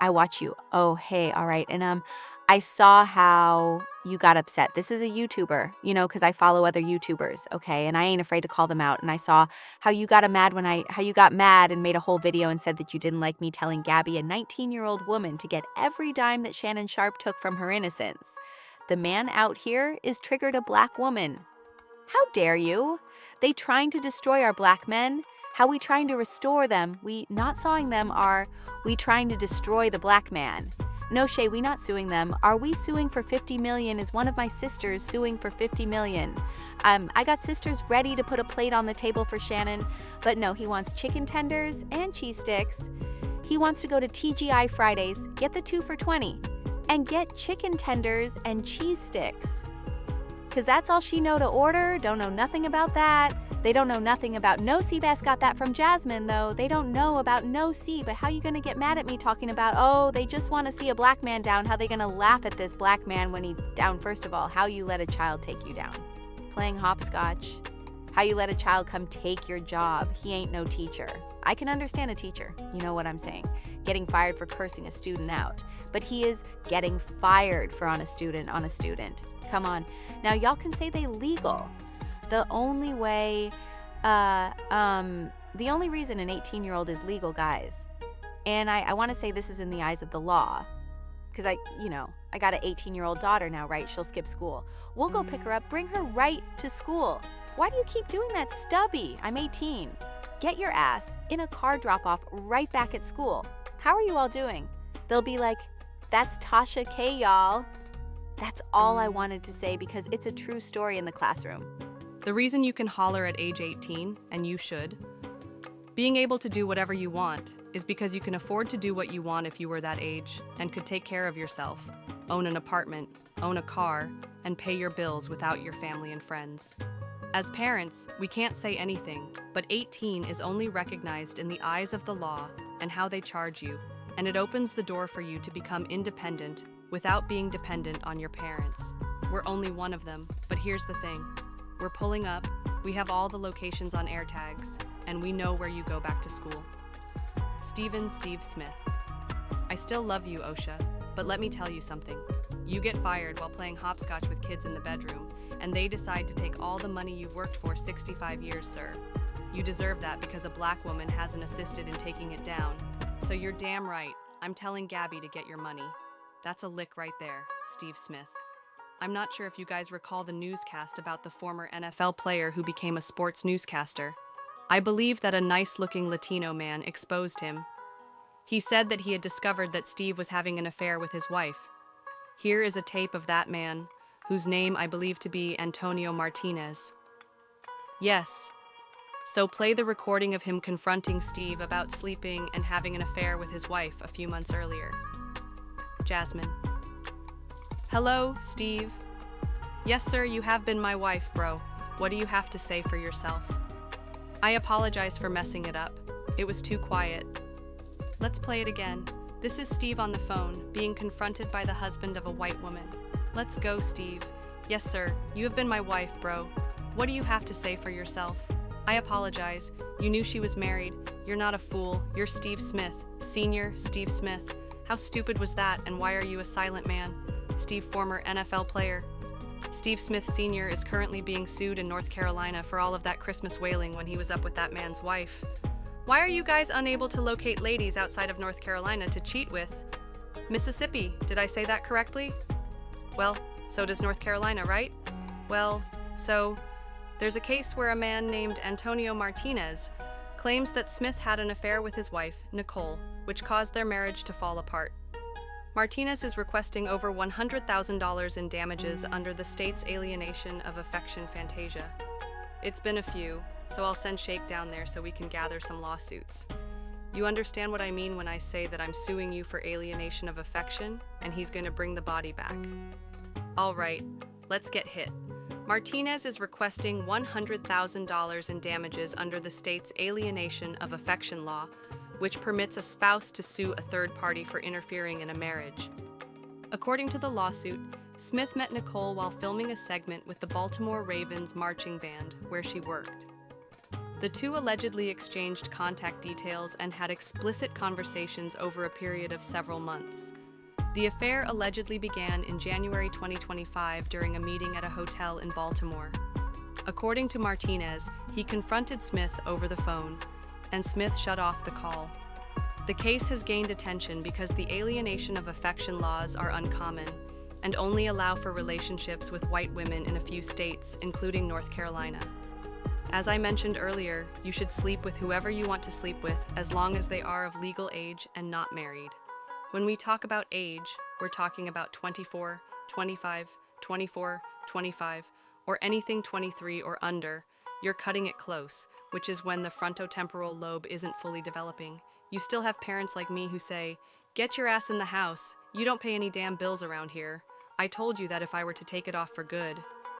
I watch you. Oh, hey, all right. And I saw how you got upset. This is a YouTuber, because I follow other YouTubers, okay? And I ain't afraid to call them out. And I saw how you got mad and made a whole video and said that you didn't like me telling Gabby, a 19-year-old woman, to get every dime that Shannon Sharpe took from her innocence. The man out here is triggered a black woman. How dare you? They trying to destroy our black men? How we trying to restore them? We not sawing them are we trying to destroy the black man? No, Shay, we not suing them. Are we suing for 50 million? Is one of my sisters suing for 50 million? I got sisters ready to put a plate on the table for Shannon, but no, he wants chicken tenders and cheese sticks. He wants to go to TGI Fridays, get the 2 for 20, and get chicken tenders and cheese sticks. Because that's all she know to order, don't know nothing about that. They don't know nothing about No Seabass got that from Jasmine, though. They don't know about No Sea, but how you gonna get mad at me talking about, oh, they just want to see a black man down, how they gonna laugh at this black man when he down? First of all, how you let a child take you down? Playing hopscotch. How you let a child come take your job? He ain't no teacher. I can understand a teacher, you know what I'm saying, getting fired for cursing a student out. But he is getting fired for on a student. Come on. Now, y'all can say they legal. The only way, the only reason an 18-year-old is legal, guys, and I want to say this is in the eyes of the law, because I got an 18-year-old daughter now, right? She'll skip school. We'll go pick her up, bring her right to school. Why do you keep doing that, stubby? I'm 18. Get your ass in a car drop-off right back at school. How are you all doing? They'll be like, that's Tasha K, y'all. That's all I wanted to say because it's a true story in the classroom. The reason you can holler at age 18, and you should, being able to do whatever you want, is because you can afford to do what you want if you were that age and could take care of yourself, own an apartment, own a car, and pay your bills without your family and friends. As parents, we can't say anything, but 18 is only recognized in the eyes of the law and how they charge you, and it opens the door for you to become independent without being dependent on your parents. We're only one of them, but here's the thing. We're pulling up, we have all the locations on air tags, and we know where you go back to school. Steve Smith. I still love you, OSHA, but let me tell you something. You get fired while playing hopscotch with kids in the bedroom, and they decide to take all the money you've worked for 65 years, sir. You deserve that because a black woman hasn't assisted in taking it down. So you're damn right, I'm telling Gabby to get your money. That's a lick right there, Steve Smith. I'm not sure if you guys recall the newscast about the former NFL player who became a sports newscaster. I believe that a nice-looking Latino man exposed him. He said that he had discovered that Steve was having an affair with his wife. Here is a tape of that man, whose name I believe to be Antonio Martinez. Yes. So play the recording of him confronting Steve about sleeping and having an affair with his wife a few months earlier. Jasmine. Hello, Steve. Yes, sir, you have been my wife, bro. What do you have to say for yourself? I apologize for messing it up. It was too quiet. Let's play it again. This is Steve on the phone, being confronted by the husband of a white woman. Let's go, Steve. Yes, sir, you have been my wife, bro. What do you have to say for yourself? I apologize. You knew she was married. You're not a fool. You're Steve Smith. Senior Steve Smith. How stupid was that, and why are you a silent man? Steve, former NFL player. Steve Smith Sr. is currently being sued in North Carolina for all of that Christmas wailing when he was up with that man's wife. Why are you guys unable to locate ladies outside of North Carolina to cheat with? Mississippi, did I say that correctly? Well, so does North Carolina, right? Well, so there's a case where a man named Antonio Martinez claims that Smith had an affair with his wife, Nicole, which caused their marriage to fall apart. Martinez is requesting over $100,000 in damages under the state's alienation of affection fantasia. It's been a few, so I'll send Shake down there so we can gather some lawsuits. You understand what I mean when I say that I'm suing you for alienation of affection, and he's going to bring the body back. All right, let's get hit. Martinez is requesting $100,000 in damages under the state's alienation of affection law, which permits a spouse to sue a third party for interfering in a marriage. According to the lawsuit, Smith met Nicole while filming a segment with the Baltimore Ravens marching band where she worked. The two allegedly exchanged contact details and had explicit conversations over a period of several months. The affair allegedly began in January 2025 during a meeting at a hotel in Baltimore. According to Martinez, he confronted Smith over the phone, and Smith shut off the call. The case has gained attention because the alienation of affection laws are uncommon and only allow for relationships with white women in a few states, including North Carolina. As I mentioned earlier, you should sleep with whoever you want to sleep with as long as they are of legal age and not married. When we talk about age, we're talking about 24, 25, 24, 25, or anything 23 or under. You're cutting it close, which is when the frontotemporal lobe isn't fully developing. You still have parents like me who say, "Get your ass in the house, you don't pay any damn bills around here. I told you that if I were to take it off for good,